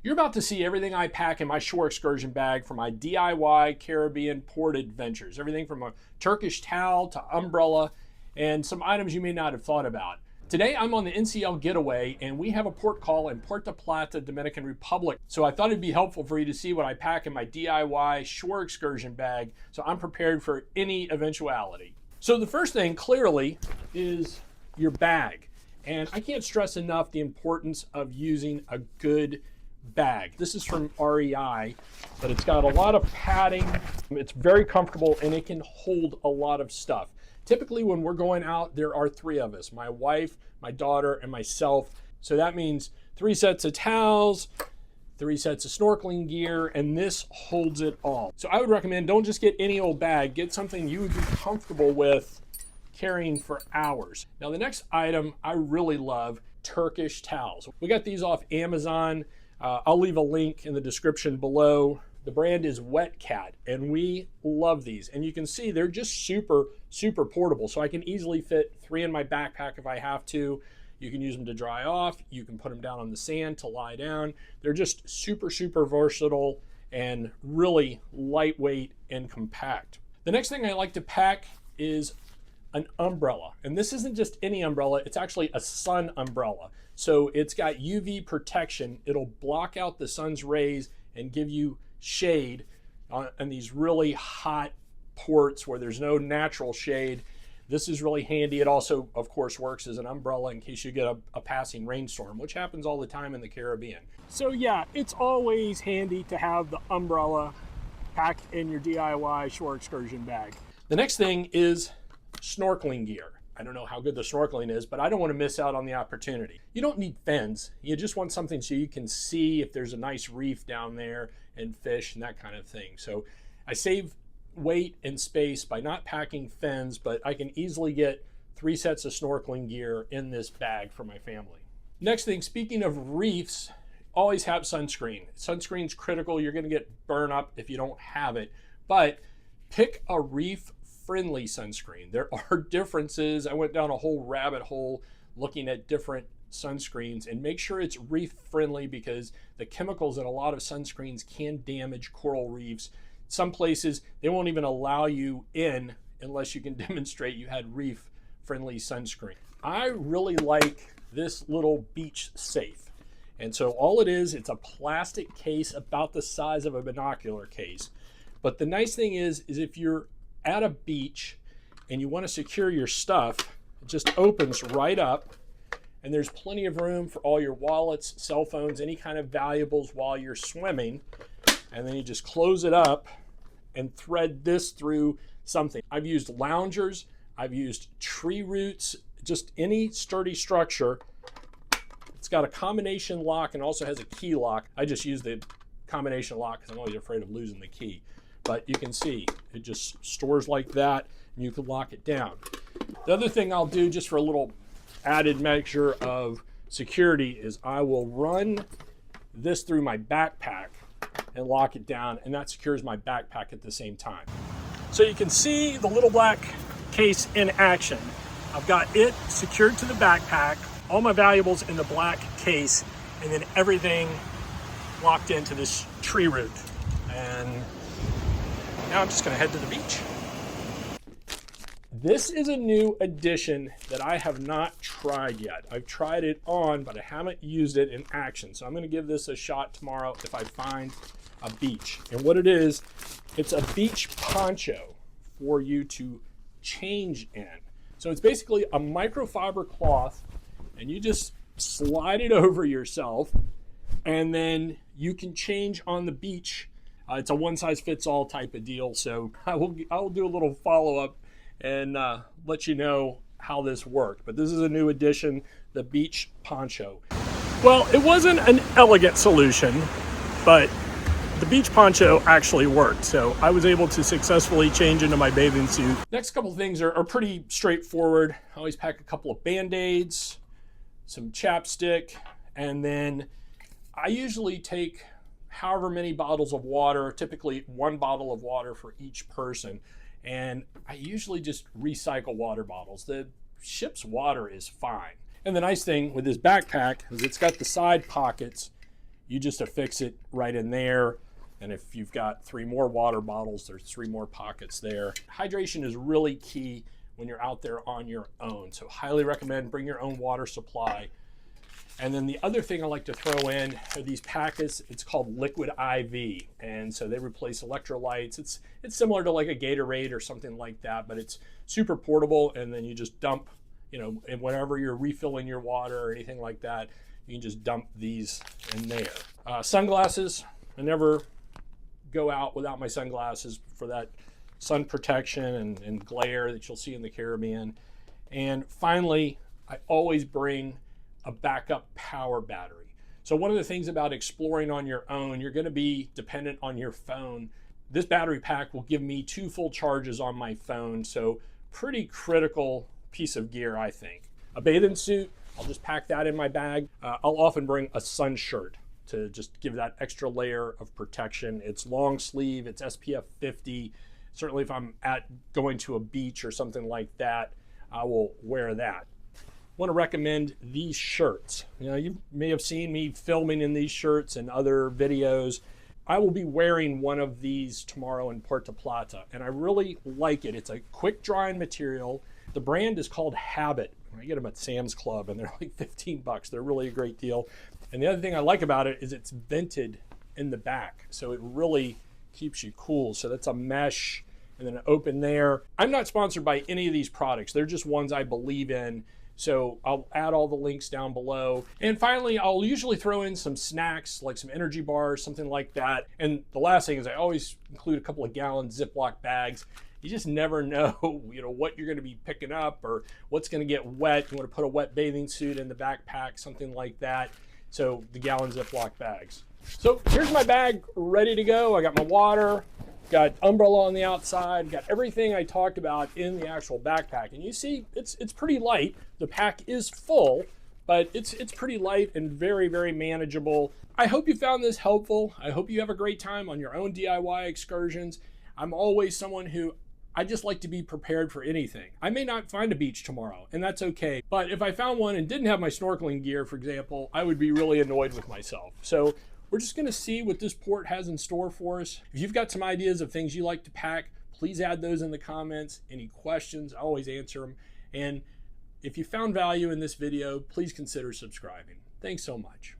You're about to see everything I pack in my shore excursion bag for my DIY Caribbean port adventures. Everything from a Turkish towel to umbrella and some items you may not have thought about. Today I'm on the NCL Getaway and we have a port call in Porta Plata, Dominican Republic. So I thought it'd be helpful for you to see what I pack in my DIY shore excursion bag so I'm prepared for any eventuality. So the first thing clearly is your bag. And I can't stress enough the importance of using a good bag. This is from REI, but it's got a lot of padding. It's very comfortable and it can hold a lot of stuff. Typically when we're going out, there are three of us, my wife, my daughter, and myself. So that means 3 sets of towels, 3 sets of snorkeling gear, and this holds it all. So I would recommend don't just get any old bag, get something you would be comfortable with carrying for hours. Now the next item I really love, Turkish towels. We got these off Amazon. I'll leave a link in the description below. The brand is Wet Cat, and we love these. And you can see they're just super, super portable. So I can easily fit 3 in my backpack if I have to. You can use them to dry off. You can put them down on the sand to lie down. They're just super, super versatile and really lightweight and compact. The next thing I like to pack is an umbrella. And this isn't just any umbrella, it's actually a sun umbrella. So it's got UV protection. It'll block out the sun's rays and give you shade on these really hot ports where there's no natural shade. This is really handy. It also, of course, works as an umbrella in case you get a passing rainstorm, which happens all the time in the Caribbean. So yeah, it's always handy to have the umbrella packed in your DIY shore excursion bag. The next thing is snorkeling gear. I don't know how good the snorkeling is, but I don't want to miss out on the opportunity. You don't need fins. You just want something so you can see if there's a nice reef down there and fish and that kind of thing. So I save weight and space by not packing fins, but I can easily get 3 sets of snorkeling gear in this bag for my family. Next thing, speaking of reefs, always have sunscreen. Sunscreen's critical. You're going to get burned up if you don't have it, but pick a reef-friendly sunscreen. There are differences. I went down a whole rabbit hole looking at different sunscreens, and make sure it's reef-friendly because the chemicals in a lot of sunscreens can damage coral reefs. Some places, they won't even allow you in unless you can demonstrate you had reef-friendly sunscreen. I really like this little beach safe. And so all it is, it's a plastic case about the size of a binocular case. But the nice thing is if you're at a beach and you want to secure your stuff, it just opens right up and there's plenty of room for all your wallets, cell phones, any kind of valuables while you're swimming. And then you just close it up and thread this through something. I've used loungers, I've used tree roots, just any sturdy structure. It's got a combination lock and also has a key lock. I just use the combination lock because I'm always afraid of losing the key. But you can see it just stores like that and you can lock it down. The other thing I'll do just for a little added measure of security is I will run this through my backpack and lock it down, and that secures my backpack at the same time. So you can see the little black case in action. I've got it secured to the backpack, all my valuables in the black case, and then everything locked into this tree root. And now I'm just gonna head to the beach. This is a new addition that I have not tried yet. I've tried it on, but I haven't used it in action. So I'm gonna give this a shot tomorrow if I find a beach. And what it is, it's a beach poncho for you to change in. So it's basically a microfiber cloth and you just slide it over yourself and then you can change on the beach. It's a one-size-fits-all type of deal. So I will do a little follow-up and let you know how this worked. But this is a new addition, the beach poncho. Well, it wasn't an elegant solution, but the beach poncho actually worked. So I was able to successfully change into my bathing suit. Next couple of things are pretty straightforward. I always pack a couple of Band-Aids, some chapstick, and then I usually take however many bottles of water, typically 1 bottle of water for each person. And I usually just recycle water bottles. The ship's water is fine. And the nice thing with this backpack is it's got the side pockets You just affix it right in there. And if you've got 3 more water bottles, there's 3 more pockets there. Hydration is really key when you're out there on your own. So highly recommend bring your own water supply. And then the other thing I like to throw in are these packets. It's called Liquid IV. And so they replace electrolytes. It's similar to like a Gatorade or something like that, but it's super portable. And then you just dump, you know, and whenever you're refilling your water or anything like that, you can just dump these in there. Sunglasses. I never go out without my sunglasses for that sun protection and glare that you'll see in the Caribbean. And finally, I always bring a backup power battery. So one of the things about exploring on your own, you're going to be dependent on your phone. This battery pack will give me 2 full charges on my phone. So pretty critical piece of gear, I think. A bathing suit, I'll just pack that in my bag. I'll often bring a sun shirt to just give that extra layer of protection. It's long sleeve, it's SPF 50. Certainly if I'm going to a beach or something like that, I will wear that. Want to recommend these shirts. You know, you may have seen me filming in these shirts and other videos. I will be wearing one of these tomorrow in Porta Plata, and I really like it. It's a quick drying material. The brand is called Habit. I get them at Sam's Club and they're like 15 bucks. They're really a great deal. And the other thing I like about it is it's vented in the back. So it really keeps you cool. So that's a mesh and then an open there. I'm not sponsored by any of these products. They're just ones I believe in. So I'll add all the links down below. And finally, I'll usually throw in some snacks, like some energy bars, something like that. And the last thing is I always include a couple of gallon Ziploc bags. You just never know, you know, what you're going to be picking up or what's going to get wet. You want to put a wet bathing suit in the backpack, something like that. So the gallon Ziploc bags. So here's my bag ready to go. I got my water, got umbrella on the outside, got everything I talked about in the actual backpack. And you see, it's pretty light. The pack is full, but it's pretty light and very, very manageable. I hope you found this helpful. I hope you have a great time on your own DIY excursions. I'm always someone who I just like to be prepared for anything. I may not find a beach tomorrow, and that's okay. But if I found one and didn't have my snorkeling gear, for example, I would be really annoyed with myself. So we're just gonna see what this port has in store for us. If you've got some ideas of things you like to pack, please add those in the comments. Any questions, I always answer them. And if you found value in this video, please consider subscribing. Thanks so much.